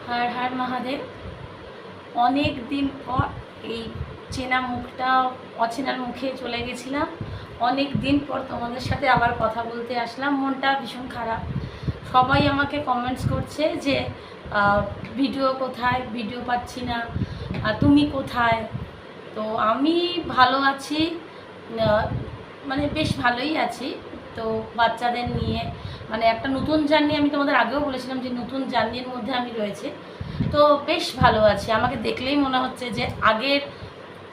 হর হর মহাদেব। অনেক দিন পর এই চেনা মুখটা অচেনার মুখে চলে গেছিলাম। অনেক দিন পর তোমাদের সাথে আবার কথা বলতে আসলাম। মনটা ভীষণ খারাপ। সবাই আমাকে কমেন্টস করছে যে ভিডিও কোথায়, ভিডিও পাচ্ছি না, তুমি কোথায়। তো আমি ভালো আছি, মানে বেশ ভালোই আছি। তো বাচ্চাদের নিয়ে মানে একটা নতুন জার্নি, আমি তোমাদের আগেও বলেছিলাম যে নতুন জার্নির মধ্যে আমি রয়েছি। তো বেশ ভালো আছি। আমাকে দেখলেই মনে হচ্ছে যে আগের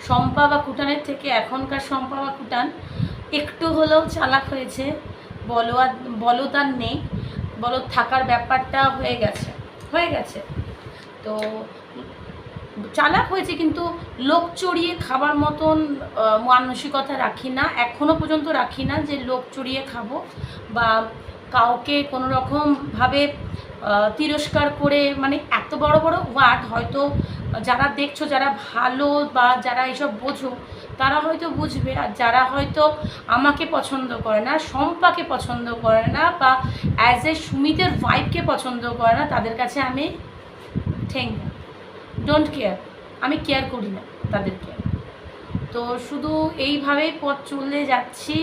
শম্পা বা কুটানের থেকে এখনকার শম্পা বা কুটান একটু হলেও চালাক হয়েছে। বলদ আর নেই, বলদ থাকার ব্যাপারটা হয়ে গেছে। তো চালাক হয়েছে, কিন্তু লোক চড়িয়ে খাবার মতন মানসিকতা রাখি না, এখনও পর্যন্ত রাখি না যে লোক চড়িয়ে খাবো বা কাউকে কোনো রকমভাবে তিরস্কার করে। মানে এত বড় বড় ওয়ার্ড হয়তো যারা দেখছো, যারা ভালো বা যারা এসব বোঝো তারা হয়তো বুঝবে, আর যারা হয়তো আমাকে পছন্দ করে না, শম্পাকে পছন্দ করে না, বা অ্যাজ এ সুমিতের ওয়াইফকে পছন্দ করে না, তাদের কাছে আমি থ্যাংক ইউ, ডোন্ট কেয়ার। আমি কেয়ার করি না তাদেরকে। তো শুধু এইভাবেই পথ চলে যাচ্ছি।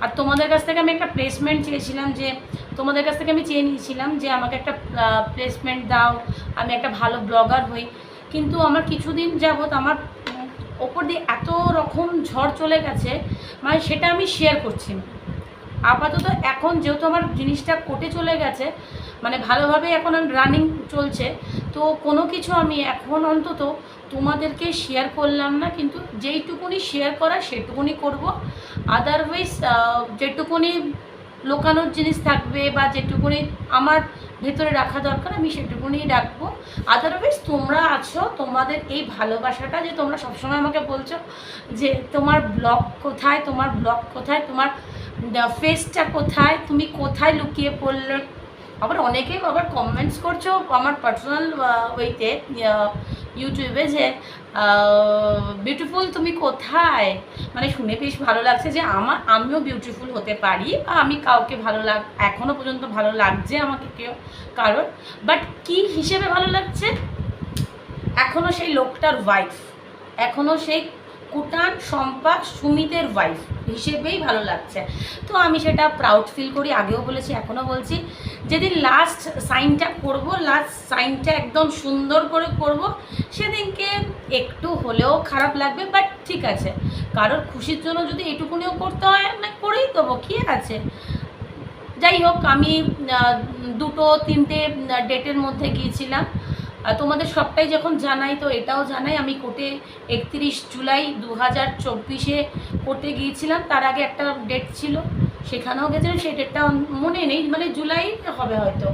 আর তোমাদের কাছ থেকে আমি একটা প্লেসমেন্ট চেয়েছিলাম, যে তোমাদের কাছ থেকে আমি চেয়ে নিয়েছিলাম যে আমাকে একটা প্লেসমেন্ট দাও, আমি একটা ভালো ব্লগার হই। কিন্তু আমার কিছুদিন যাবৎ আমার ওপর দিয়ে এত রকম ঝড় চলে গেছে, মানে সেটা আমি শেয়ার করছি না আপাতত। এখন যেহেতু আমার জিনিসটা কোর্টে চলে গেছে, মানে ভালোভাবে এখন রানিং চলছে, তো কোনো কিছু আমি এখন অন্তত তোমাদেরকে শেয়ার করলাম না। কিন্তু যেইটুকুনি শেয়ার করা সেটুকুনি করব। আদারওয়াইজ যেটুকুনি লোকানোর জিনিস থাকবে বা যেটুকুনি আমার ভেতরে রাখা দরকার আমি সেটুকুনি রাখবো। আদারওয়াইজ তোমরা আছো, তোমাদের এই ভালোবাসাটা যে তোমরা সবসময় আমাকে বলছো যে তোমার ব্লগ কোথায়, তোমার ব্লগ কোথায়, তোমার ফেসটা কোথায়, তুমি কোথায় লুকিয়ে পড়লে। আবার অনেকেই আবার কমেন্টস করছো আমার পার্সোনাল ওয়েতে ইউটিউবে যে বিউটিফুল তুমি কোথায়। মানে শুনে বেশ ভালো লাগছে যে আমিও বিউটিফুল হতে পারি, বা আমি কাউকে এখনও পর্যন্ত ভালো লাগছে আমাকে কারোর। বাট কি হিসেবে ভালো লাগছে, এখনও সেই লোকটার ওয়াইফ, এখনও সেই কুটান শম্পা সুমিতের ওয়াইফ হিসেবেই ভালো লাগছে। তো আমি সেটা প্রাউড ফিল করি, আগেও বলেছি এখনও বলছি। যেদিন লাস্ট সাইনটা করব, লাস্ট সাইনটা একদম সুন্দর করে করব, সেদিনকে একটু হলেও খারাপ লাগবে, বাট ঠিক আছে। কারোর খুশির জন্য যদি এটুকুনিও করতে হয় না, করেই দেবো, কী আছে। যাই হোক, আমি 2-3টে ডেটের মধ্যে গিয়েছিলাম। তোমাদের সবটাই যখন জানাই, তো এটাও জানাই, আমি কোর্টে 31 জুলাই 2024 কোর্টে গিয়েছিলাম। তার আগে একটা ডেট ছিল, সেখানেও গেছিলাম, সেই ডেটটা মনে নেই, মানে জুলাই হবে হয়তো।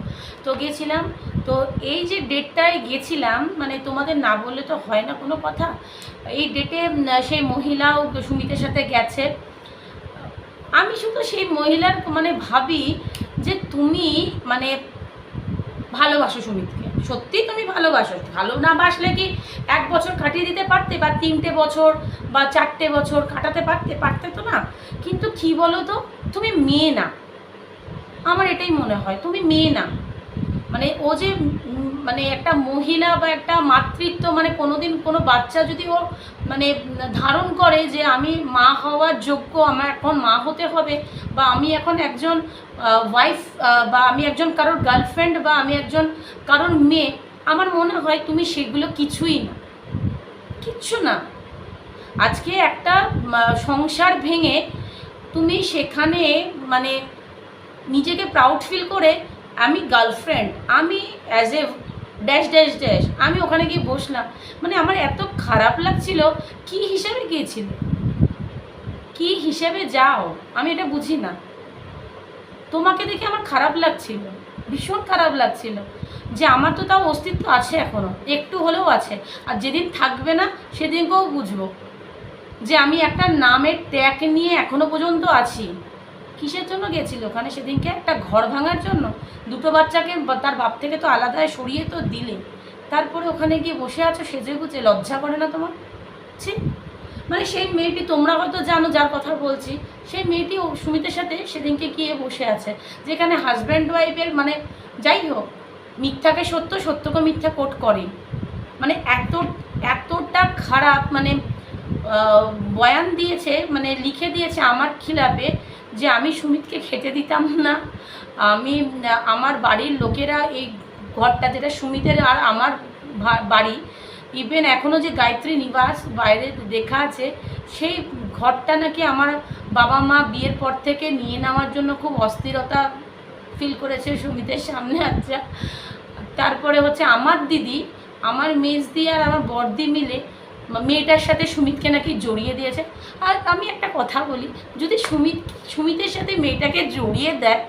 তো গেছিলাম। তো এই যে ডেটটায় গেছিলাম, মানে তোমাদের না বললে তো হয় না কোনো কথা। এই ডেটে সেই মহিলাও সুমিতের সাথে গেছে। আমি শুধু সেই মহিলার মানে ভাবি যে তুমি মানে ভালোবাসো সুমিতকে, সত্যি তুমি ভালোবাসো। ভালো না বাসলে কি 1 বছর কাটিয়ে দিতে পারতে, বা 3টে বছর বা 4টে বছর কাটাতে পারতে তো না। কিন্তু কি বলো তো, তুমি মেয়ে না, আমার এটাই মনে হয় তুমি মেয়ে না। মানে ও যে মানে একটা মহিলা বা একটা মাতৃত্ব, মানে কোনোদিন কোনো বাচ্চা যদি ও মানে ধারণ করে যে আমি মা হওয়ার যোগ্য, আমার এখন মা হতে হবে, বা আমি এখন একজন ওয়াইফ, বা আমি একজন কারোর গার্লফ্রেন্ড, বা আমি একজন কারোর মেয়ে, আমার মনে হয় তুমি সেগুলো কিছুই না, কিচ্ছু না। আজকে একটা সংসার ভেঙে তুমি সেখানে মানে নিজেকে প্রাউড ফিল করে আমি গার্লফ্রেন্ড, আমি as a dash dash dash, আমি ওখানে গিয়ে বসলাম। মানে আমার এত খারাপ লাগছিল। কি হিসেবে গিয়েছিল, কি হিসেবে যাও, আমি এটা বুঝি না। তোমাকে দেখে আমার খারাপ লাগছিল, ভীষণ খারাপ লাগছিল যে আমার তো তাও অস্তিত্ব আছে, এখনও একটু হলেও আছে। আর যেদিন থাকবে না সেদিনকেও বুঝবো যে আমি একটা নামের ট্যাগ নিয়ে এখনও পর্যন্ত আছি। কিসের জন্য গেছিল ওখানে সেদিনকে, একটা ঘর ভাঙার জন্য। 2টো বাচ্চাকে তার বাপ থেকে তো আলাদায় সরিয়ে তো দিলে, তারপরে ওখানে গিয়ে বসে আছো সেজে গুজে, লজ্জা করে না তোমার? ছি। মানে সেই মেয়েটি, তোমরা হয়তো জানো যার কথা বলছি, সেই মেয়েটি সুমিতের সাথে সেদিনকে গিয়ে বসে আছে, যেখানে হাজব্যান্ড ওয়াইফের মানে যাই হোক, মিথ্যাকে সত্য, সত্যকে মিথ্যা কোট করে। মানে এতটা খারাপ মানে বয়ান দিয়েছে, মানে লিখে দিয়েছে আমার খিলাফে, যে আমি সুমিতকে খেতে দিতাম না। আমি আমার বাড়ির লোকেরা এই ঘরটা, যেটা সুমিতের আর আমার বাড়ি, ইভেন এখনও যে গায়ত্রী নিবাস বাইরে দেখা আছে, সেই ঘরটা নাকি আমার বাবা মা বিয়ের পর থেকে নিয়ে নেওয়ার জন্য খুব অস্থিরতা ফিল করেছে সুমিতের সামনে। আচ্ছা, তারপরে হচ্ছে আমার দিদি, আমার মেজদি আর আমার বড়দি মিলে মেয়েটার সাথে সুমিতকে নাকি জড়িয়ে দিয়েছে। আর আমি একটা কথা বলি, যদি সুমিতের সাথে মেয়েটাকে জড়িয়ে দেয়,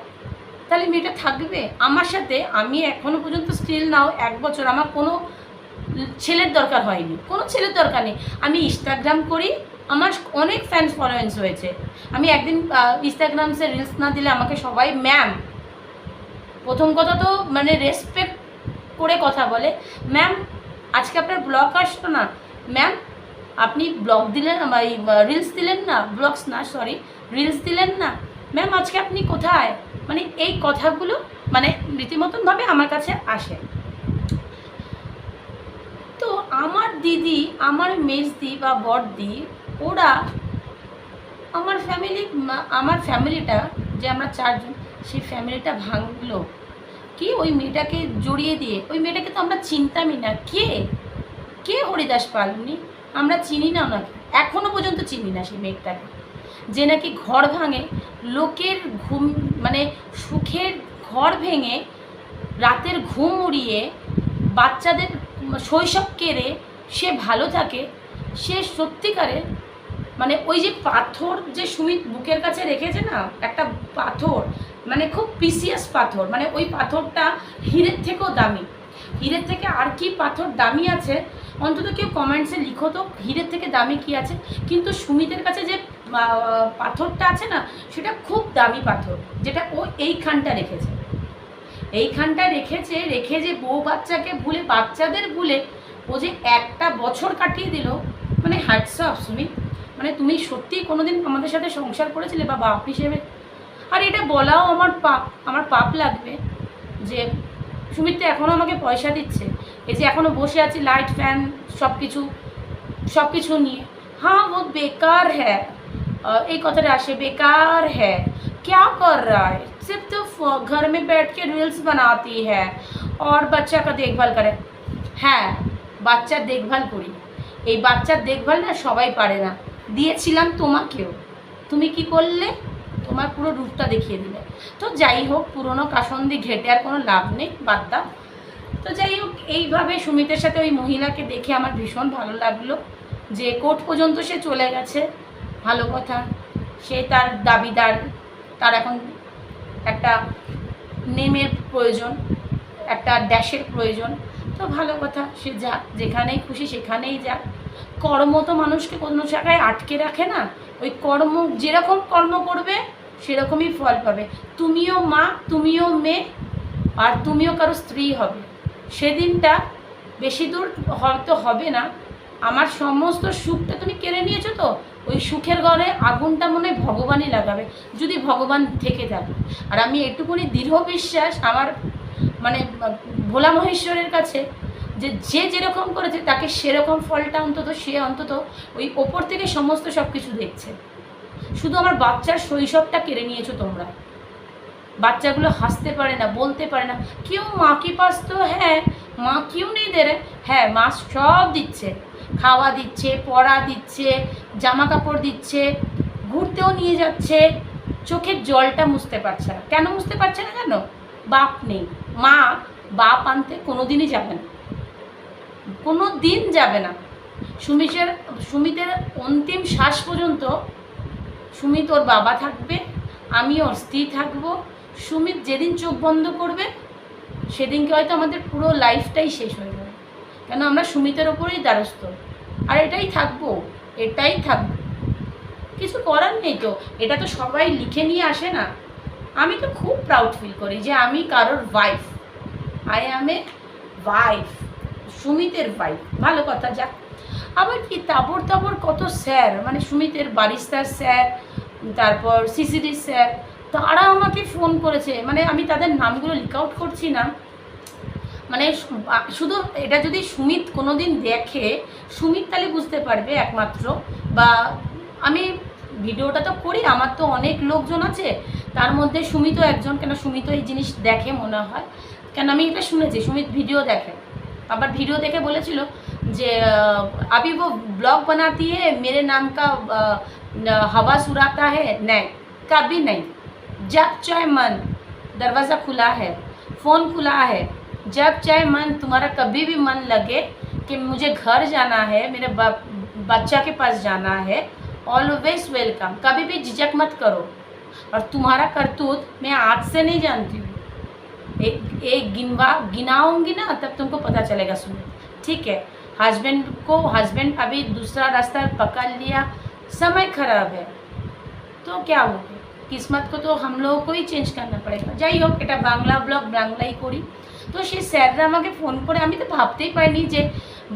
তাহলে মেয়েটা থাকবে আমার সাথে? আমি এখনও পর্যন্ত স্টিল নাও 1 বছর আমার কোনো ছেলের দরকার হয়নি, কোনো ছেলের দরকার নেই। আমি ইনস্টাগ্রাম করি, আমার অনেক ফ্যান্স ফলোয়েন্স হয়েছে। আমি একদিন ইনস্টাগ্রামসে রিলস না দিলে আমাকে সবাই ম্যাম, প্রথম কথা তো মানে রেসপেক্ট করে কথা বলে, ম্যাম আজকে আপনার ব্লগ আসলো না, ম্যাম আপনি ব্লগ দিলেন, রিলস দিলেন না, ব্লগস না সরি রিলস দিলেন না, ম্যাম আজকে আপনি কোথায়? মানে এই কথাগুলো মানে রীতিমতনভাবে আমার কাছে আসে। তো আমার দিদি, আমার মেজদি বা বড়দি, ওরা আমার ফ্যামিলিটা, যে আমরা 4 জন, সেই ফ্যামিলিটা ভাঙলো কি ওই মেয়েটাকে জড়িয়ে দিয়ে। ওই মেয়েটাকে তো আমরা চিনতামই না। কে হরিদাস পালনি, আমরা চিনি না ওনাকে, এখনও পর্যন্ত চিনি না সেই মেয়েটাকে, যে নাকি ঘর ভাঙে, লোকের ঘুম মানে সুখের ঘর ভেঙে, রাতের ঘুম উড়িয়ে, বাচ্চাদের শৈশব কেড়ে সে ভালো থাকে। সে সত্যিকারের মানে ওই যে পাথর যে সুমিত বুকের কাছে রেখেছে না, একটা পাথর, মানে খুব প্রিসিয়াস পাথর, মানে ওই পাথরটা হীরের থেকেও দামি। হীরের থেকে আর কি পাথর দামি আছে, অন্তত কেউ কমেন্টসে লিখো তো, হীরের থেকে দামি কি আছে। কিন্তু সুমিতের কাছে যে পাথরটা আছে না, সেটা খুব দামি পাথর, যেটা ও এইখানটা রেখেছে। রেখে যে বউ বাচ্চাকে ভুলে, বাচ্চাদের ভুলে ও যে 1টা বছর কাটিয়ে দিল, মানে হ্যাটস অফ সুমিত। মানে তুমি সত্যিই কোনোদিন আমাদের সাথে সংসার করেছিলে বা বাপ হিসেবে? আর এটা বলাও আমার পাপ লাগবে যে সুমিত তো এখনও আমাকে পয়সা দিচ্ছে, এই যে এখনও বসে আছি লাইট ফ্যান সব কিছু নিয়ে। হ্যাঁ ও বেকার হ্যাঁ, এই কথাটা আসে, বেকার হ্যাঁ, क्या कर रहा है, सिर्फ तो घर में बैठ के रील्स बनाती है और बच्चा का देखभाल करे। হ্যাঁ, বাচ্চার দেখভাল করি, এই বাচ্চার দেখভাল না সবাই পারে না, দিয়েছিলাম তোমাকেও, তুমি কি করলে? তোমার পুরো রূপটা দেখিয়ে দিলে। তো যাই হোক, পুরনো কাসন্দি ঘেটে আর কোনো লাভ নেই, বাদ দাও। তো যাই হোক, এইভাবে সুমিতের সাথে ওই মহিলাকে দেখে আমার ভীষণ ভালো লাগলো, যে কোর্ট পর্যন্ত সে চলে গেছে, ভালো কথা। সে তার দাবিদার, তার এখন একটা নেমের প্রয়োজন, একটা ড্যাশের প্রয়োজন। তো ভালো কথা, সে যাক, যেখানেই খুশি সেখানেই যাক। কর্ম তো মানুষকে কোনো জায়গায় আটকে রাখে না, ওই কর্ম, যেরকম কর্ম করবে সেরকমই ফল পাবে। তুমিও মা, তুমিও মেয়ে, আর তুমিও কারো স্ত্রী হবে। সেদিনটা বেশি দূর হয়তো হবে না। আমার সমস্ত সুখটা তুমি কেড়ে নিয়েছো, তো ওই সুখের ঘরে আগুনটা মনে হয় ভগবানই লাগাবে, যদি ভগবান থেকে থাকে। আর আমি এটুকুনি দৃঢ় বিশ্বাস আমার মানে ভোলা মহেশ্বরের কাছে, যে যেরকম করেছে তাকে সেরকম ফলটা অন্তত ওই ওপর থেকে সমস্ত সব কিছু দেখছে। শুধু আমার বাচ্চার শৈশবটা কেড়ে নিয়েছো তোমরা। বাচ্চাগুলো হাসতে পারে না, বলতে পারে না, কেউ মা কি পাস তো হ্যাঁ, মা কিউ নেই দে রে, হ্যাঁ মা সব দিচ্ছে, খাওয়া দিচ্ছে, পড়া দিচ্ছে, জামা কাপড় দিচ্ছে, ঘুরতেও নিয়ে যাচ্ছে, চোখের জলটা মুছতে পারছে না। কেন মুছতে পারছে না জানো? বাপ নেই। মা বাপ আনতে কোনো দিনই যাবে না, কোনো দিন যাবে না। সুমিতের অন্তিম শ্বাস পর্যন্ত সুমিত ওর বাবা থাকবে, আমি ওর স্ত্রী থাকবো। সুমিত যেদিন চোখ বন্ধ করবে সেদিনকে হয়তো আমাদের পুরো লাইফটাই শেষ হয়ে যাবে, কেন আমরা সুমিতের ওপরেই দ্বারস্থ। আর এটাই থাকবো, কিছু করার নেই। তো এটা তো সবাই লিখে নিয়ে আসে না। আমি তো খুব প্রাউড ফিল করি যে আমি কারোর wife, I am a wife, সুমিতের ওয়াইফ। ভালো কথা। যাক, আবার কি তাবর কত স্যার, মানে সুমিতের বারিস্তার স্যার, তারপর সিসিডির স্যার, তারা আমাকে ফোন করেছে, মানে আমি তাদের নামগুলো লিক আউট করছি না, মানে শুধু এটা যদি সুমিত কোনো দিন দেখে, সুমিত তাহলে বুঝতে পারবে একমাত্র। বা আমি ভিডিওটা তো করি, আমার তো অনেক লোকজন আছে, তার মধ্যে সুমিতও একজন, কেন সুমিতও এই জিনিস দেখে মনে হয়, কেন আমি এটা শুনেছি সুমিত ভিডিও দেখে। আবার ভিডিও দেখে বলেছিল যে अभी वो ब्लॉग बनाती है मेरे नाम का हवा सुराता है, नहीं कभी नहीं। जब चाहे मन, दरवाज़ा खुला है, फ़ोन खुला है, जब चाहे मन तुम्हारा कभी भी मन लगे कि मुझे घर जाना है, मेरे बच्चा के पास जाना है, ऑलवेज वेलकम। कभी भी झिझक मत करो। और तुम्हारा करतूत मैं आज से नहीं जानती हूँ, एक गिनाऊंगी ना तब तुमको पता चलेगा सुमित, ठीक है। हस्बैंड अभी दूसरा रास्ता पकड़ लिया, समय खराब है तो क्या हो गया, किस्मत को तो हम लोगों को ही चेंज करना पड़ेगा। যাই হোক, এটা বাংলা ব্লগ, বাংলাই করি। তো সেই স্যাররা আমাকে ফোন করে, আমি তো ভাবতেই পারিনি যে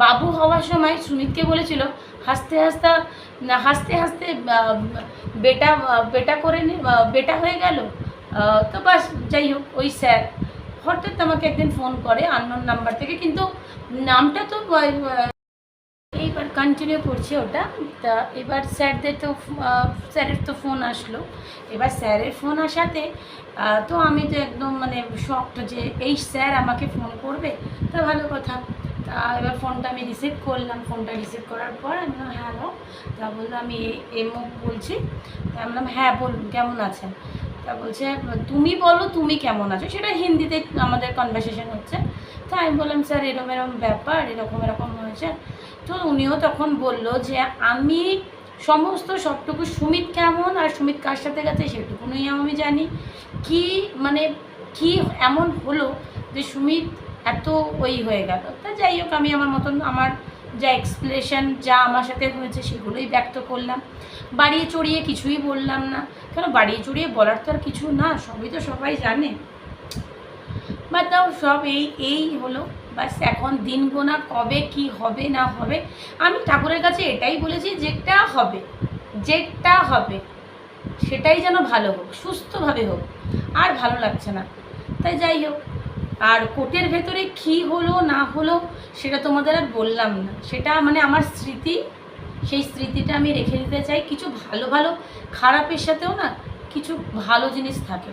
বাবু হওয়ার সময় সুমিতকে বলেছিল হাসতে হাসতে বেটা বেটা করে বেটা হয়ে গেল। তো বাস, যাই হোক, ওই স্যার হঠাৎ আমাকে একদিন ফোন করে আননোন নাম্বার থেকে, কিন্তু নামটা তো এইবার কন্টিনিউ করছে ওটা। তা এবার স্যারের তো ফোন আসলো। এবার স্যারের ফোন আসাতে তো আমি তো একদম মানে শকড যে এই স্যার আমাকে ফোন করবে, তা ভালো কথা। তা এবার ফোনটা আমি রিসিভ করলাম। ফোনটা রিসিভ করার পর আমি বললাম হ্যালো। তা বললো আমি এমক বলছি। আমি বললাম হ্যাঁ বলুন, কেমন আছেন। তা বলছে তুমি বলো তুমি কেমন আছো, সেটা হিন্দিতে আমাদের কনভারসেশন হচ্ছে। তো আমি বললাম স্যার এরকম এরকম ব্যাপার, এরকম হয়েছে। তো উনিও তখন বলল যে আমি সমস্ত সবটুকু সুমিত কেমন আর সুমিত কার সাথে গেছে সেটুকুনই আমি জানি, কি মানে কি এমন হলো যে সুমিত এত ওই হয়ে গেল। তা যাই হোক, আমি আমার মতন আমার যা এক্সপ্রেশন যা আমার সাথে হয়েছে সেগুলোই ব্যক্ত করলাম, বাড়িয়ে চড়িয়ে কিছুই বললাম না। কেন বাড়িয়ে চড়িয়ে বলার তো আর কিছু না, সবই তো সবাই জানে। বা তাও সব এই হলো বাস। এখন দিন গোনা কবে কি হবে না হবে, আমি ঠাকুরের কাছে এটাই বলেছি যেটা হবে সেটাই যেন ভালো হোক, সুস্থভাবে হোক, আর ভালো লাগছে না। তাই যাই হোক, আর কোর্টের ভেতরে কী হলো না হলো সেটা তোমাদের আর বললাম না, সেটা মানে আমার স্মৃতি, সেই স্মৃতিটা আমি রেখে দিতে চাই। কিছু ভালো খারাপের সাথেও না কিছু ভালো জিনিস থাকে,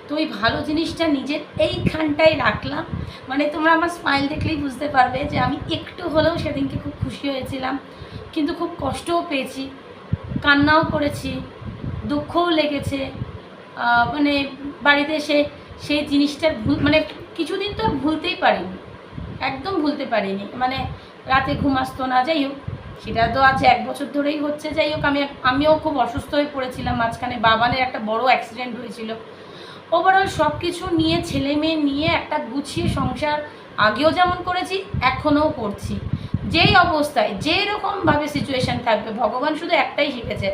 তো ওই ভালো জিনিসটা নিজের এইখানটায় রাখলাম। মানে তোমরা আমার স্মাইল দেখলেই বুঝতে পারবে যে আমি একটু হলেও সেদিনকে খুব খুশি হয়েছিলাম, কিন্তু খুব কষ্টও পেয়েছি, কান্নাও করেছি, দুঃখও লেগেছে। মানে বাড়িতে এসে সেই জিনিসটার মানে কিছুদিন তো ভুলতেই পারিনি, একদম ভুলতে পারিনি। মানে রাতে ঘুম আসতো না। যাই হোক, সেটা তো আজ 1 বছর ধরেই হচ্ছে। যাই হোক, আমিও খুব অসুস্থ হয়ে পড়েছিলাম মাঝখানে, বাবানের একটা বড় অ্যাক্সিডেন্ট হয়েছিল। ওভারঅল সব কিছু নিয়ে, ছেলে মেয়ে নিয়ে একটা গুছিয়ে সংসার আগেও যেমন করেছি এখনও করছি। যেই অবস্থায় যেই রকমভাবে সিচুয়েশান থাকবে, ভগবান শুধু একটাই শিখেছে,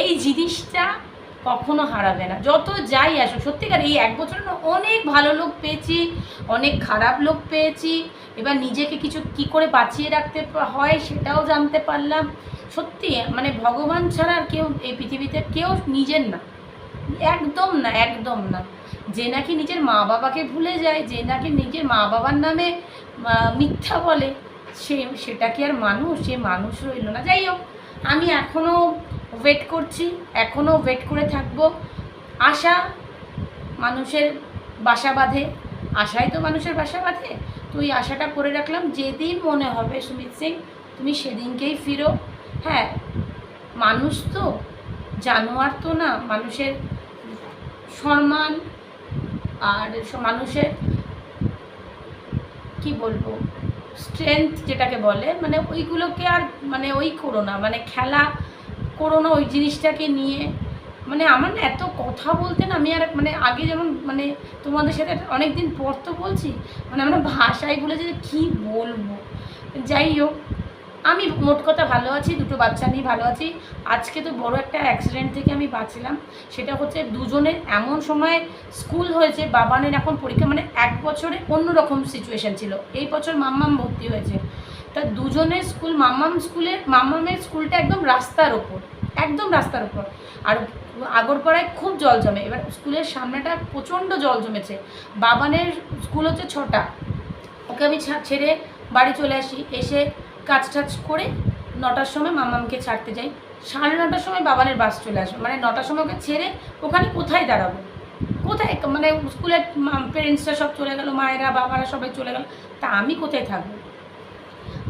এই জিনিসটা কখনো হারাবে না, যত যাই আসুক। সত্যিকার এই 1 বছর অনেক ভালো লোক পেয়েছি, অনেক খারাপ লোক পেয়েছি। এবার নিজেকে কিছু কি করে বাঁচিয়ে রাখতে হয় সেটাও জানতে পারলাম। সত্যি মানে ভগবান ছাড়া আর কেউ এই পৃথিবীতে কেউ নিজের না, একদম না। যে নাকি নিজের মা বাবাকে ভুলে যায়, যে নাকি নিজের মা বাবার নামে মিথ্যা বলে, সেটা কি আর মানুষ? সে মানুষ রইল না। যাই হোক, আমি এখনও ওয়েট করছি, এখনও ওয়েট করে থাকবো। আশা মানুষের বাসা বাঁধে, আশাই তো মানুষের বাসা বাঁধে। তো এই আশাটা করে রাখলাম, যেদিন মনে হবে সুমিত সিং তুমি সেদিনকেই ফিরো। হ্যাঁ, মানুষ তো জানোয়ার তো না, মানুষের সম্মান আর মানুষের কি বলবো স্ট্রেংথ যেটাকে বলে, মানে ওইগুলোকে আর মানে ওই করো না, মানে খেলা করো না ওই জিনিসটাকে নিয়ে। মানে আমার না এত কথা বলতে না, আমি আর মানে আগে যেমন মানে তোমাদের সাথে অনেক দিন পর তো বলছি, মানে আমরা ভাষায় বলেছি যে কী বলবো। যাই হোক, আমি মোট কথা ভালো আছি, 2টো বাচ্চা নিয়ে ভালো আছি। আজকে তো বড় একটা অ্যাক্সিডেন্ট থেকে আমি বাঁচলাম। সেটা হচ্ছে দুজনের এমন সময় স্কুল হয়েছে, বাবানের এখন পরীক্ষা, মানে 1 বছরে অন্যরকম সিচুয়েশান ছিল। এই বছর মাম্মাম ভর্তি হয়েছে, তা দুজনের স্কুল, মাম্মামের স্কুলটা একদম রাস্তার ওপর, আর আগরপাড়ায় খুব জল জমে। এবার স্কুলের সামনেটা প্রচণ্ড জল জমেছে। বাবানের স্কুল হচ্ছে 6টা, ওকে আমি ছেড়ে বাড়ি চলে আসি, এসে কাজ টাজ করে 9টার সময় মামামকে ছাড়তে যাই। 9:30টার সময় বাবানের বাস চলে আসবে, মানে 9টার সময় ওকে ছেড়ে ওখানে কোথায় দাঁড়াবো, কোথায়, মানে স্কুলের পেরেন্টসরা সব চলে গেল, মায়েরা বাবারা সবাই চলে গেল, তা আমি কোথায় থাকবো।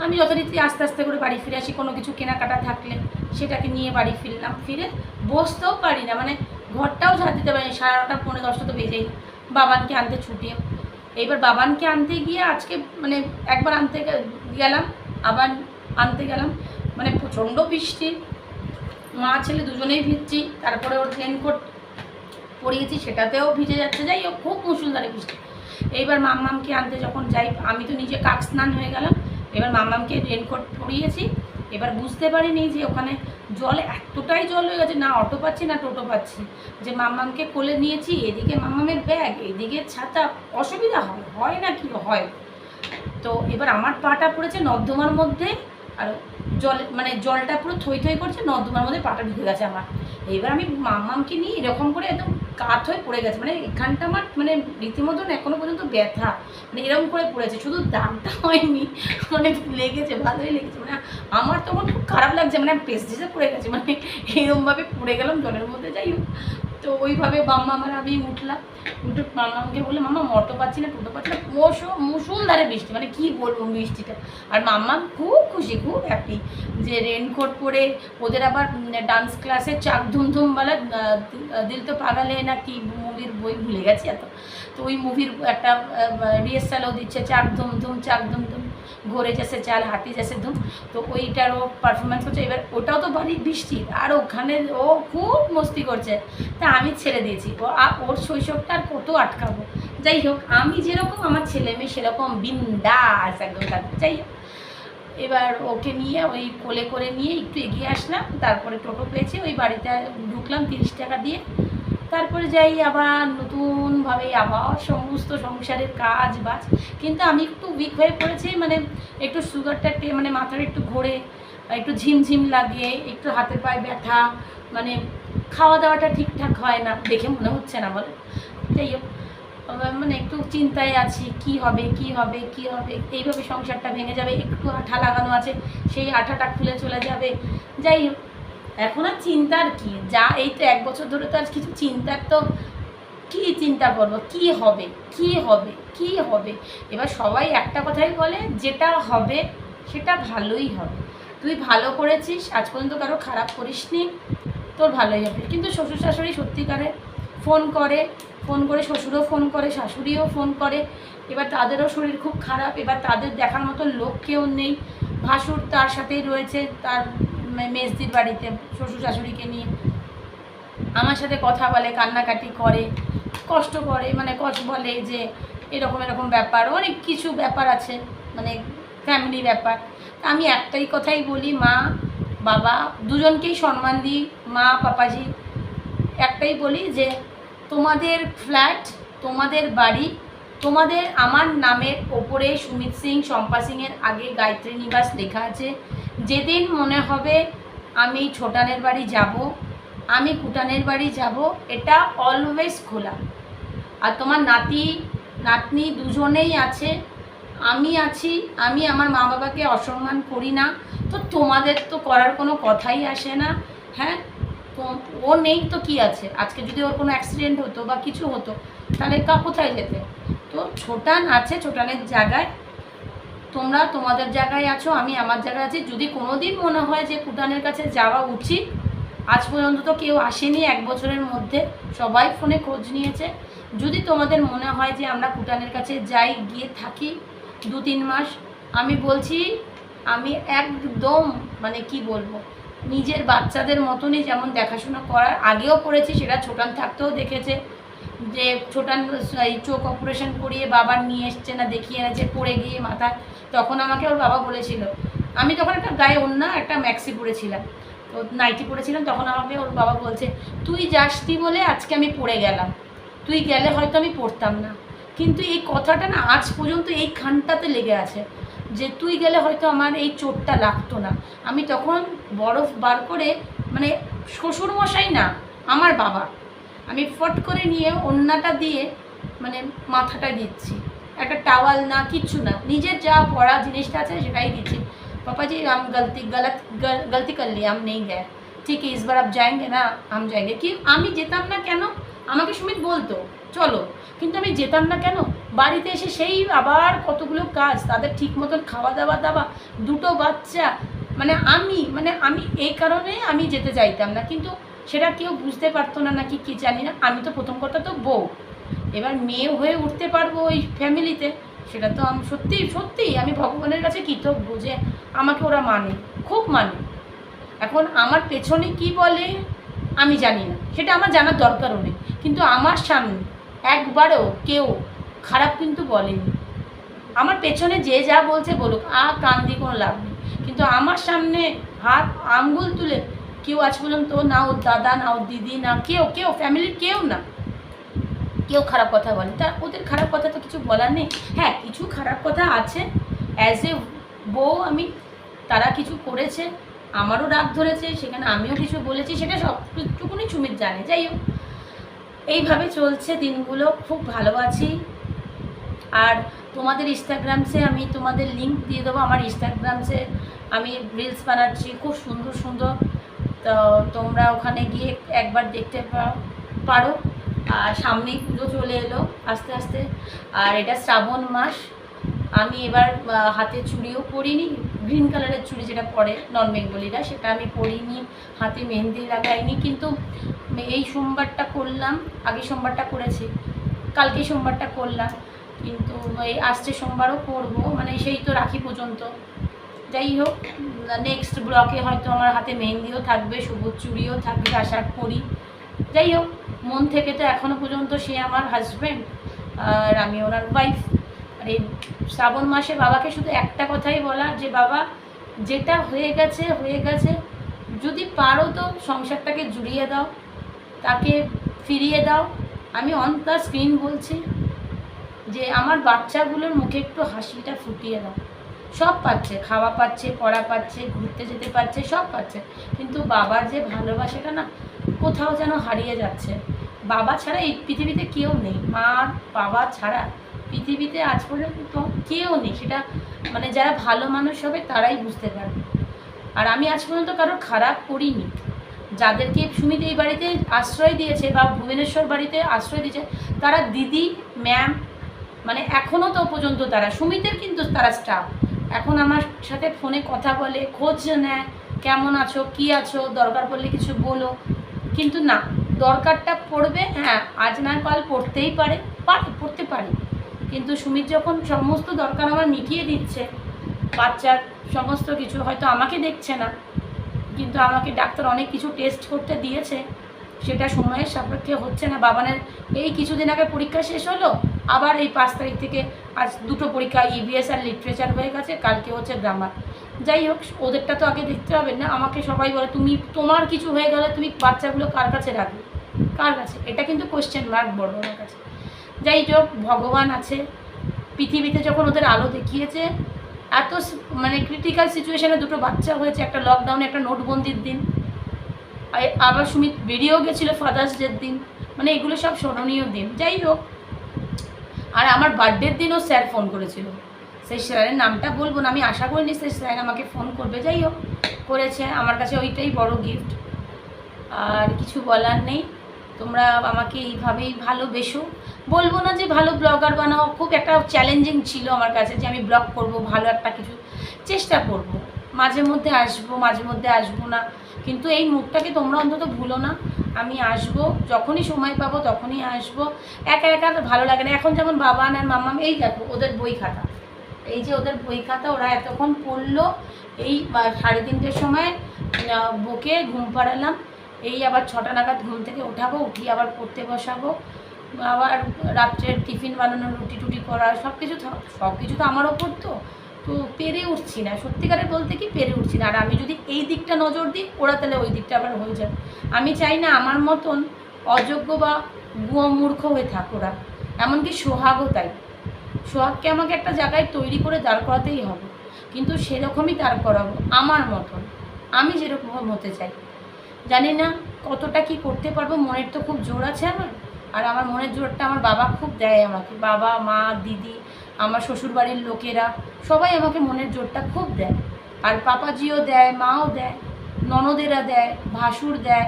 আমি যথারীতি আস্তে আস্তে করে বাড়ি ফিরে আসি, কোনো কিছু কেনাকাটা থাকলে সেটাকে নিয়ে বাড়ি ফিরলাম, ফিরে বসতেও পারি না, মানে ঘরটাও ঝাড় দিতে পারি না, 9:30 পৌনে 10টা তো বেজেই। বাবানকে আনতে ছুটি, এইবার বাবানকে আনতে গিয়ে আজকে মানে একবার আনতে গেলাম, আবার আনতে গেলাম, মানে প্রচণ্ড বৃষ্টি, মা ছেলে দুজনেই ভিজছি, তারপরে ওর রেনকোট পরিয়েছি সেটাতেও ভিজে যাচ্ছে, যাই হোক খুব মুষলধারে বৃষ্টি। এইবার মাম্মামকে আনতে যখন যাই, আমি তো নিজে কাক স্নান হয়ে গেলাম, এবার মাম্মামকে রেনকোট পরিয়েছি, এবার বুঝতে পারিনি যে ওখানে জল এতটাই জল হয়ে গেছে, না অটো পাচ্ছি না টোটো পাচ্ছি, যে মাম্মামকে কোলে নিয়েছি, এদিকে মাম্মামের ব্যাগ, এদিকে ছাতা, অসুবিধা হয় না কি হয়। তো এবার আমার পাটা পড়েছে নর্দমার মধ্যে, আর মানে জলটা পুরো থই থই করছে, নর্দমার মধ্যে পাটা ঢুকে গেছে আমার। এবার আমি মাম্মামকে নিয়ে এরকম করে একদম কাত হয়ে পড়ে গেছে, মানে এখানটা আমার মানে রীতিমতন এখনো পর্যন্ত ব্যথা, মানে এরকম করে পড়েছে, শুধু দাগটা হয়নি, মানে লেগেছে, ভালোই লেগেছে, মানে আমার তখন খুব খারাপ লাগছে, মানে পেস্টিসে পড়ে গেছে, মানে এরকমভাবে পড়ে গেলাম জলের মধ্যে। যাই হোক, তো ওইভাবে মাম্মা আমার আমি উঠলাম, উঠে মাম্মামকে বললাম মাম্মা অটো পাচ্ছি না টোটো পাচ্ছি না, মুষলধারে বৃষ্টি, মানে কি বলবো বৃষ্টিটা। আর মাম্মা খুব খুশি, খুব হ্যাপি যে রেনকোট পরে, ওদের আবার ডান্স ক্লাসে চাক ধুমধুমওয়ালা দিল তো পাগালে না কি মুভির বই ভুলে গেছি এত, তো ওই মুভির একটা রিহার্সালও দিচ্ছে, চাক ধুমধুম চাক ধুমধুম, ঘোরে যেসে চাল হাতি যেসে ধুম, তো ওইটারও পারফরমেন্স করছে। এবার ওটাও তো বাড়ি বৃষ্টি, আর ওখানে ও খুব মস্তি করছে, তা আমি ছেড়ে দিয়েছি, ওর শৈশবটা আর কত আটকাবো। যাই হোক, আমি যেরকম আমার ছেলে মেয়ে সেরকম বিন্দাস একদম থাকবে। যাই হোক, এবার ওকে নিয়ে ওই কোলে করে নিয়ে একটু এগিয়ে আসলাম, তারপরে টোটো পেয়েছি, ওই বাড়িতে ঢুকলাম 30 টাকা দিয়ে, তারপরে যাই আবার নতুনভাবে আবার সমস্ত সংসারের কাজ বাজ। কিন্তু আমি একটু উইক হয়ে পড়েছি, মানে একটু সুগারটা মানে মাথার একটু ঘোরে, একটু ঝিমঝিম লাগে, একটু হাতের পায়ে ব্যথা, মানে খাওয়া দাওয়াটা ঠিকঠাক হয় না, দেখে মনে হচ্ছে না বলে। যাই হোক, মানে একটু চিন্তায় আছি, কি হবে কি হবে কি হবে, এইভাবে সংসারটা ভেঙে যাবে, একটু আঠা লাগানো আছে, সেই আঠাটা খুলে চলে যাবে। যাই হোক, এখন আর চিন্তার কি, যা এই তো 1 বছর ধরে তো আর কিছু চিন্তার তো কী চিন্তা করবো, কি হবে কি হবে কি হবে। এবার সবাই একটা কথাই বলে, যেটা হবে সেটা ভালোই হবে, তুই ভালো করেছিস, আজ পর্যন্ত কারো খারাপ করিসনি, তোর ভালোই হবে। কিন্তু শ্বশুর শাশুড়ি সত্যিকারে ফোন করে শ্বশুরও ফোন করে, শাশুড়িও ফোন করে, এবার তাদেরও শরীর খুব খারাপ, এবার তাদের দেখার মতো লোক কেউ নেই, ভাসুর তার সাথেই রয়েছে তার মেজদির বাড়িতে শ্বশুর শাশুড়িকে নিয়ে, আমার সাথে কথা বলে, কান্নাকাটি করে, কষ্ট করে, মানে কষ্ট বলে যে এরকম এরকম ব্যাপার, অনেক কিছু ব্যাপার আছে, মানে ফ্যামিলি ব্যাপার। আমি একটাই কথাই বলি, মা বাবা দুজনকেই সম্মান দিই, মা পাপাজি, একটাই বলি যে তোমাদের ফ্ল্যাট, তোমাদের বাড়ি, তোমাদের আমার নামের ওপরে সুমিত সিং, শম্পা সিংয়ের আগে গায়ত্রী নিবাস লেখা আছে। যেদিন মনে হবে আমি ছোটানের বাড়ি যাব, আমি কুটানের বাড়ি যাব, এটা অলওয়েজ খোলা। আর তোমার নাতি নাতনি দুজনেই আছে, আমি আছি, আমি আমার মা বাবাকে অসম্মান করি না, তো তোমাদের তো করার কোনো কথাই আসে না। হ্যাঁ, তো ও নেই তো কি আছে, আজকে যদি ওর কোনো অ্যাক্সিডেন্ট হতো বা কিছু হতো তাহলে কোথায় যেতে। তো ছোটান আছে, ছোটানের জায়গায়, তোমরা তোমাদের জায়গায় আছো, আমি আমার জায়গায় আছি। যদি কোনো দিন মনে হয় যে কুটানের কাছে যাওয়া উচিত, আজ পর্যন্ত তো কেউ আসেনি, 1 বছরের মধ্যে সবাই ফোনে খোঁজ নিয়েছে, যদি তোমাদের মনে হয় যে আমরা কুটানের কাছে যাই, গিয়ে থাকি 2-3 মাস, আমি বলছি আমি একদম মানে কি বলবো, নিজের বাচ্চাদের মতনই যেমন দেখাশোনা করার আগেও করেছি, সেটা ছোটান থাকতেও দেখেছে, যে ছোটান এই চোখ অপারেশন করিয়ে বাবার নিয়ে এসছে না, দেখিয়ে এনেছে, পড়ে গিয়ে মাথা, তখন আমাকে ওর বাবা বলেছিল, আমি তখন একটা গায়ে ওড়না একটা ম্যাক্সি পরেছিলাম, তো নাইটি পরেছিলাম, তখন আমাকে ওর বাবা বলছে, তুই যাসনি বলে আজকে আমি পড়ে গেলাম, তুই গেলে হয়তো আমি পড়তাম না। কিন্তু এই কথাটা না আজ পর্যন্ত এই খানটাতে লেগে আছে, যে তুই গেলে হয়তো আমার এই চোটটা লাগতো না। আমি তখন বরফ বার করে, মানে শ্বশুরমশাই না, আমার বাবা, আমি ফট করে নিয়ে ওড়নাটা দিয়ে মানে মাথাটা দিচ্ছি, একটা টাওয়াল না, কিচ্ছু না, নিজের যা পড়া জিনিসটা আছে সেটাই দিচ্ছি। पापा जी हम गलती कर लिया, हम नहीं गए, ठीक है इस बार आप जाएंगे ना, हम जाएंगे। कि আমি যেতাম না কেন, আমাকে সুমিত বলতো চলো, কিন্তু আমি যেতাম না কেন, বাড়িতে এসে সেই আবার কতগুলো কাজ, তাদের ঠিক মতন খাওয়া দাওয়া দাওয়া, দুটো বাচ্চা, আমি এই কারণে আমি যেতে চাইতাম না। কিন্তু সেটা কেউ বুঝতে পারতো না নাকি কি জানি না। আমি তো প্রথম কথা তো বউ, এবার মেয়ে হয়ে উঠতে পারবো ওই ফ্যামিলিতে, সেটা তো আমি সত্যিই আমি ভগবানের কাছে কৃতজ্ঞ যে আমাকে ওরা মানে, খুব মানে। এখন আমার পেছনে কি বলে আমি জানি না, সেটা আমার জানার দরকারও নেই, কিন্তু আমার সামনে একবারও কেউ খারাপ কিন্তু বলেনি। আমার পেছনে যে যা বলছে বলুক, কান দিয়ে কোনো লাভ নেই, কিন্তু আমার সামনে হাত আঙ্গুল তুলে কেউ আজ পর্যন্ত, না ওর দাদা না ওর দিদি না কেউ ফ্যামিলির কেউ না, কেউ খারাপ কথা বলে। তা ওদের খারাপ কথা তো কিছু বলার নেই। হ্যাঁ, কিছু খারাপ কথা আছে, অ্যাজ এ বউ আমি, তারা কিছু করেছে, আমারও রাগ ধরেছে, সেখানে আমিও কিছু বলেছি, সেটা সবটুকুনি সুমিত জানে। যাই হোক, এইভাবে চলছে দিনগুলো, খুব ভালো আছি। আর তোমাদের ইনস্টাগ্রামসে আমি তোমাদের লিঙ্ক দিয়ে দেবো, আমার ইনস্টাগ্রামসে আমি রিলস বানাচ্ছি খুব সুন্দর সুন্দর, তো তোমরা ওখানে গিয়ে একবার দেখতে পারো। আর সামনেই পুজো চলে এলো আস্তে আস্তে, আর এটা শ্রাবণ মাস। আমি এবার হাতে চুড়িও পরিনি, গ্রিন কালারের চুড়ি যেটা পরে নন বেঙ্গলিরা, সেটা আমি পরিনি, হাতে মেহেন্দি লাগাইনি, কিন্তু এই সোমবারটা করলাম, আগে সোমবারটা করেছি, কালকে সোমবারটা করলাম, কিন্তু এই আসছে সোমবারও করবো, মানে সেই তো রাখি পর্যন্ত। যাই হোক, নেক্সট ব্লকে হয়তো আমার হাতে মেহেন্দিও থাকবে, সবুজ চুড়িও থাকবে, আশা করি। যাই হোক, মন থেকে তো এখনও পর্যন্ত সে আমার হাজব্যান্ড আর আমি ওনার ওয়াইফ। আর এই শ্রাবণ মাসে বাবাকে শুধু একটা কথাই বলার, যে বাবা যেটা হয়ে গেছে, যদি পারো তো সংসারটাকে জুড়িয়ে দাও, তাকে ফিরিয়ে দাও। আমি অন দ্য স্ক্রিন বলছি যে আমার বাচ্চাগুলোর মুখে একটু হাসিটা ফুটিয়ে দাও। সব পাচ্ছে, খাওয়া পাচ্ছে, পড়া পাচ্ছে, ঘুরতে যেতে পারছে, সব পাচ্ছে, কিন্তু বাবার যে ভালোবাসাটা না কোথাও যেন হারিয়ে যাচ্ছে। বাবা ছাড়া এই পৃথিবীতে কেউ নেই, মা বাবা ছাড়া পৃথিবীতে আজ পর্যন্ত কেউ নেই, সেটা মানে যারা ভালো মানুষ হবে তারাই বুঝতে পারবে। আর আমি আজ পর্যন্ত কারোর খারাপ করিনি। যাদেরকে সুমিত এই বাড়িতে আশ্রয় দিয়েছে বা ভুবনেশ্বর বাড়িতে আশ্রয় দিয়েছে, তারা দিদি ম্যাম, মানে এখনও তো পর্যন্ত তারা সুমিতের কিন্তু তারা স্টাফ, এখন আমার সাথে ফোনে কথা বলে, খোঁজ নেয়, কেমন আছো, কি আছো, দরকার পড়লে কিছু বলো। কিন্তু না, দরকারটা পড়বে, হ্যাঁ আজ না কাল পড়তেই পড়তে পারি, কিন্তু সুমিত যখন সমস্ত দরকার আমার মিটিয়ে দিচ্ছে, বাচ্চার সমস্ত কিছু, হয়তো আমাকে দেখছে না, কিন্তু আমাকে ডাক্তার অনেক কিছু টেস্ট করতে দিয়েছে, সেটা সময়ের সাপেক্ষে হচ্ছে না। বাবানের এই কিছুদিন আগে পরীক্ষা শেষ হলো, আবার এই 5 তারিখ থেকে আজ 2টো পরীক্ষা, ইভিএস আর লিটারেচার হয়ে গেছে, কালকে হচ্ছে গ্রামার। যাই হোক, ওদেরটা তো আগে দেখতে হবে না। আমাকে সবাই বলে তোমার কিছু হয়ে গেলে তুমি বাচ্চাগুলো কার কাছে রাখবে, কার কাছে, এটা কিন্তু কোয়েশ্চেন মার্ক বড় আমার কাছে। যাই হোক, ভগবান আছে, পৃথিবীতে যখন ওদের আলো দেখিয়েছে, এত মানে ক্রিটিক্যাল সিচুয়েশানে 2টো বাচ্চা হয়েছে, একটা লকডাউনে, একটা নোটবন্দির দিন, আবার সুমিত বেরিয়েও গেছিলো ফাদার্স ডের দিন, মানে এগুলো সব স্মরণীয় দিন। যাই হোক, আর আমার বার্থডের দিনও স্যার ফোন করেছিল, সেই স্যারের নামটা বলবো না, আমি আশা করিনি সেই স্যার আমাকে ফোন করবে। যাই হোক, করেছে, আমার কাছে ওইটাই বড় গিফট। আর কিছু বলার নেই, তোমরা আমাকে এইভাবেই ভালোবেসো। বলবো না যে ভালো ব্লগার বানাও, খুব একটা চ্যালেঞ্জিং ছিল আমার কাছে যে আমি ব্লগ করব, ভালো একটা কিছু চেষ্টা করব, মাঝে মধ্যে আসবো, মাঝে মধ্যে আসবো না, কিন্তু এই মুখটাকে তোমরা অন্তত ভুলো না। আমি আসবো, যখনই সময় পাবো তখনই আসবো। একা একা ভালো লাগে না। এখন যেমন বাবান আর মাম্মাম, এই দেখো ওদের বই খাতা, এই যে ওদের বই খাতা, ওরা এতক্ষণ পড়লো, এই 3:30-টের সময় বকে ঘুম পাড়ালাম, এই আবার 6টা নাগাদ ঘুম থেকে উঠাবো, উঠিয়ে আবার পড়তে বসাবো, আবার রাত্রের টিফিন বানানো, রুটি টুটি করা, সব কিছু তো আমার ওপর, তো পেরে উঠছি না, সত্যিকারের বলতে কি পেরে উঠছি না। আর আমি যদি এই দিকটা নজর দিই, ওরা তাহলে ওই দিকটা আবার হয়ে যায়। আমি চাই না আমার মতন অযোগ্য বা মূর্খ হয়ে থাক ওরা, এমনকি সোহাগও তাই। সোহাগকে আমাকে একটা জায়গায় তৈরি করে দাঁড় করাতেই হবে, কিন্তু সেরকমই দাঁড় করাবো আমার মতন, আমি যেরকম হতে চাই। জানি না কতটা কি করতে পারবো, মনের তো খুব জোর আছে আমার। আর আমার মনের জোরটা আমার বাবা খুব দেয় আমাকে, বাবা, মা, দিদি, আমার শ্বশুরবাড়ির লোকেরা সবাই আমাকে মনের জোরটা খুব দেয়। আর পাপাজিও দেয়, মাও দেয়, ননদেরা দেয়, ভাসুর দেয়,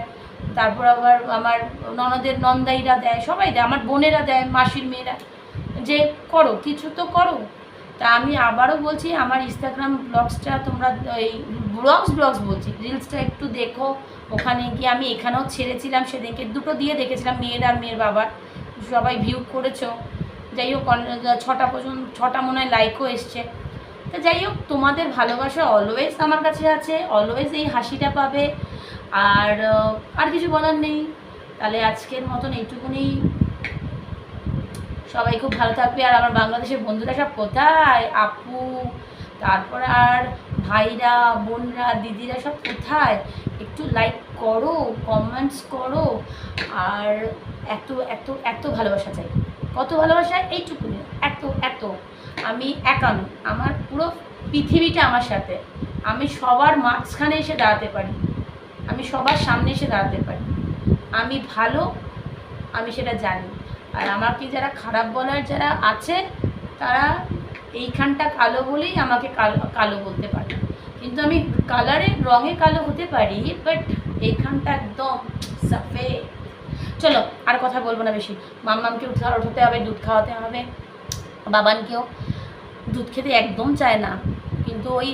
তারপর আবার আমার ননদের নন্দাইরা দেয়, সবাই দেয়, আমার বোনেরা দেয়, মাসির মেয়েরা, যে করো কিছু তো করো। তা আমি আবারও বলছি, আমার ইনস্টাগ্রাম ব্লগসটা তোমরা, এই ব্লগস বলছি, রিলসটা একটু দেখো। ওখানে গিয়ে আমি এখানেও ছেড়েছিলাম, সেদিনকে দুটো দিয়ে দেখেছিলাম, মেয়ের আর মেয়ের বাবার, সবাই ভিউ করেছো। যাই হোক 6টা মনে হয় লাইকও এসছে। তা যাই হোক, তোমাদের ভালোবাসা অলওয়েজ আমার কাছে আছে, অলওয়েজ এই হাসিটা পাবে। আর কিছু বলার নেই। তাহলে আজকের মতন এইটুকুনি, সবাই খুব ভালো থাকবে। আর আমার বাংলাদেশের বন্ধুরা সব কোথায়, আপু, তারপরে আর ভাইরা, বোনরা, দিদিরা সব কোথায়, একটু লাইক করো, কমেন্টস করো। আর এত এত এত ভালোবাসা চাই। কত ভালোবাসা, এইটুকুনি, এত এত। আমি একা নই, আমার পুরো পৃথিবীটা আমার সাথে। আমি সবার মাঝখানে এসে দাঁড়াতে পারি, আমি সবার সামনে এসে দাঁড়াতে পারি। আমি ভালো, আমি সেটা জানি। আর আমাকে যারা খারাপ বলার যারা আছে, তারা এইখানটা কালো বলেই আমাকে কালো বলতে পারে। কিন্তু আমি রঙে কালো হতে পারি, বাট এইখানটা একদম সাফেদ। চলো আর কথা বলবো না বেশি। মাম্মামকে উঠাতে হবে, দুধ খাওয়াতে হবে। বাবানকেও দুধ খেতে একদম চায় না, কিন্তু ওই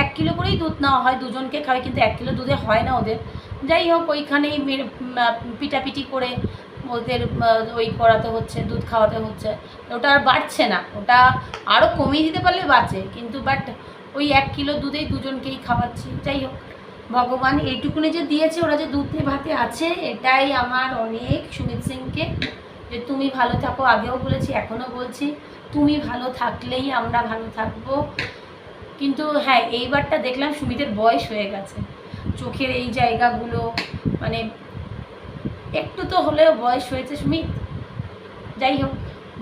1 কিলো করেই দুধ নেওয়া হয়, দুজনকে খাওয়াই, কিন্তু 1 কিলো দুধে হয় না ওদের। যাই হোক, ওইখানেই পিটাপিটি করে ওদের ওই করাতে হচ্ছে, দুধ খাওয়াতে হচ্ছে। ওটা আর বাড়ছে না, ওটা আরও কমিয়ে দিতে পারলে বাঁচে, কিন্তু বাট ওই 1 কিলো দুধেই দুজনকেই খাওয়াচ্ছি। যাই হোক, ভগবান এইটুকুনি যে দিয়েছে, ওরা যে দুধে ভাতে আছে, এটাই আমার অনেক। সুমিত সিংকে যে তুমি ভালো থাকো, আগেও বলেছি, এখনও বলছি, তুমি ভালো থাকলেই আমরা ভালো থাকবো। কিন্তু হ্যাঁ, এইবারটা দেখলাম সুমিতের বয়স হয়ে গেছে, চোখের এই জায়গাগুলো, মানে একটু তো হলেও বয়স হয়েছে সুমিত। যাই হোক,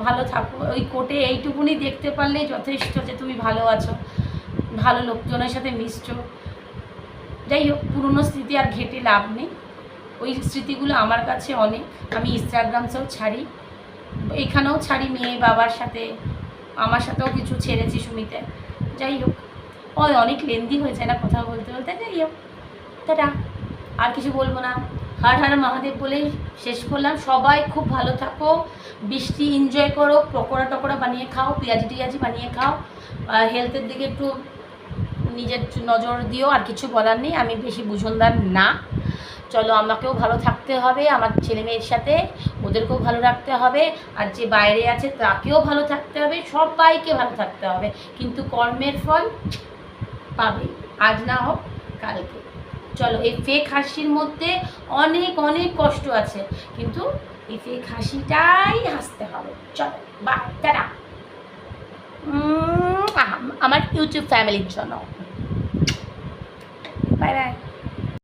ভালো থাকো। ওই কোর্টে এইটুকুনি দেখতে পারলেই যথেষ্ট যে তুমি ভালো আছো, ভালো লোকজনের সাথে মিশছো। যাই হোক, পুরনো স্মৃতি আর ঘেঁটে লাভ নেই, ওই স্মৃতিগুলো আমার কাছে অনেক। আমি ইনস্টাগ্রামসেও ছাড়ি, এখানেও ছাড়ি, মেয়ে বাবার সাথে, আমার সাথেও কিছু ছেড়েছি সুমিতে। যাই হোক, অনেক লেন্দি হয়ে যায় না কথা বলতে বলতে। যাই হোক, টাটা, আর কিছু বলবো না। হর হর মহাদেব বলেই শেষ করলাম। সবাই খুব ভালো থাকো, বৃষ্টি এনজয় করো, পকোড়া টকোড়া বানিয়ে খাও, পেঁয়াজি টিয়াজি বানিয়ে খাও, হেলথের দিকে একটু নিজের নজর দিও। আর কিছু বলার নেই, আমি বেশি বুঝনদার না। চলো, আমাকেও ভালো থাকতে হবে, আমার ছেলে মেয়ের সাথে, ওদেরকেও ভালো রাখতে হবে, আর যে বাইরে আছে তাকেও ভালো থাকতে হবে, সবাইকে ভালো থাকতে হবে। কিন্তু কর্মের ফল পাবে, আজ না হোক কালকে। চলো, এই ফেক হাসির মধ্যে অনেক অনেক কষ্ট আছে, কিন্তু এই ফেক হাসিটাই হাসতে হবে। চলো, বাই, টাটা। আমার ইউটিউব ফ্যামিলির জন্য বাই বাই।